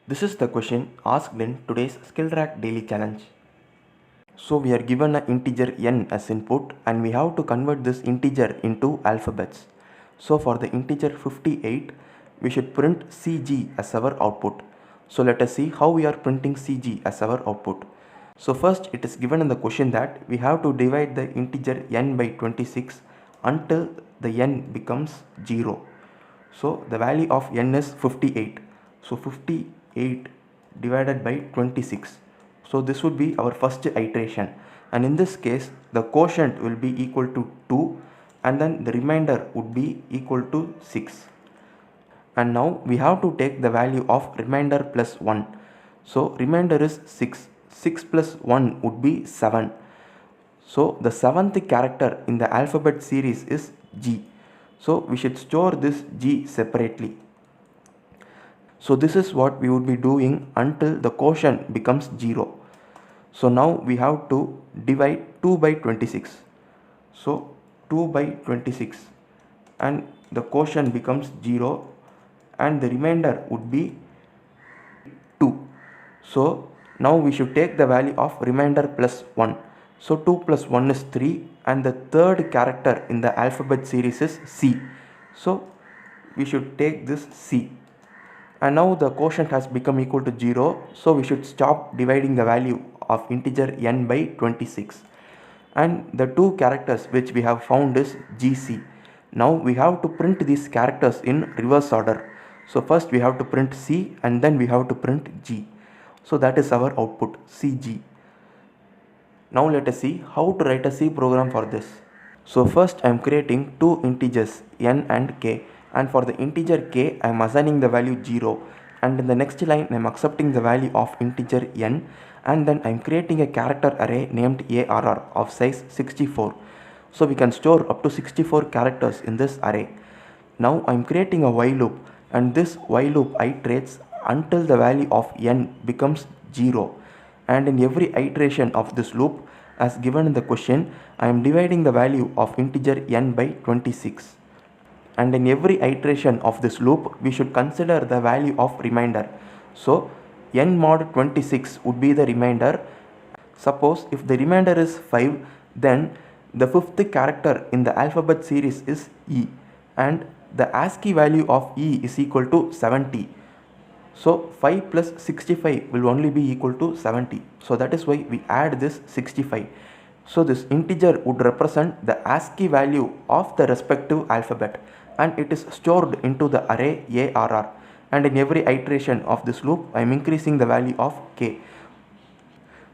This is the question asked in today's SkillTrack daily challenge. So we are given an integer n as input and we have to convert this integer into alphabets. So for the integer 58, we should print CG as our output. So let us see how we are printing CG as our output. So first it is given in the question that we have to divide the integer n by 26 until the n becomes 0. So the value of n is 58. So 58 divided by 26. So this would be our first iteration, and in this case the quotient will be equal to 2 and then the remainder would be equal to 6. And now we have to take the value of remainder plus 1. So remainder is 6. 6 plus 1 would be 7. So the seventh character in the alphabet series is G. So we should store this G separately. So this is what we would be doing until the quotient becomes 0. So now we have to divide 2 by 26. So 2 by 26 and the quotient becomes 0 and the remainder would be 2. So now we should take the value of remainder plus 1. So 2 plus 1 is 3 and the third character in the alphabet series is C. So we should take this C. And now the quotient has become equal to 0, so we should stop dividing the value of integer n by 26. And the two characters which we have found is GC. Now we have to print these characters in reverse order. So first we have to print C and then we have to print G. So that is our output, CG. Now let us see how to write a C program for this. So first I am creating two integers n and k. And for the integer k, I am assigning the value 0, and in the next line I am accepting the value of integer n, and then I am creating a character array named ARR of size 64. So we can store up to 64 characters in this array. Now I am creating a while loop, and this while loop iterates until the value of n becomes 0, and in every iteration of this loop, as given in the question, I am dividing the value of integer n by 26. And in every iteration of this loop, we should consider the value of remainder. So n mod 26 would be the remainder. Suppose if the remainder is 5, then the fifth character in the alphabet series is E, and the ASCII value of E is equal to 70. So 5 plus 65 will only be equal to 70. So that is why we add this 65. So this integer would represent the ASCII value of the respective alphabet, and it is stored into the array ARR, and in every iteration of this loop I am increasing the value of k.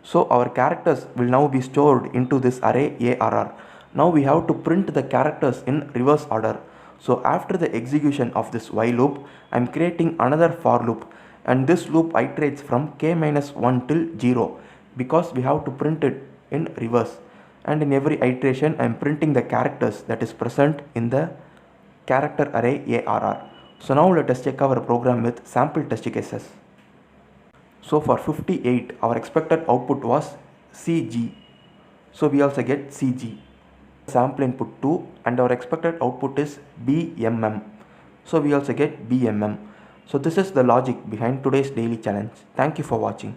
So our characters will now be stored into this array ARR. Now we have to print the characters in reverse order. So after the execution of this while loop, I am creating another for loop, and this loop iterates from k minus 1 till 0 because we have to print it in reverse, and in every iteration I am printing the characters that is present in the character array ARR. So now let us check our program with sample test cases. So for 58, our expected output was CG. So we also get CG. Sample input 2 and our expected output is BMM. So we also get BMM. So this is the logic behind today's daily challenge. Thank you for watching.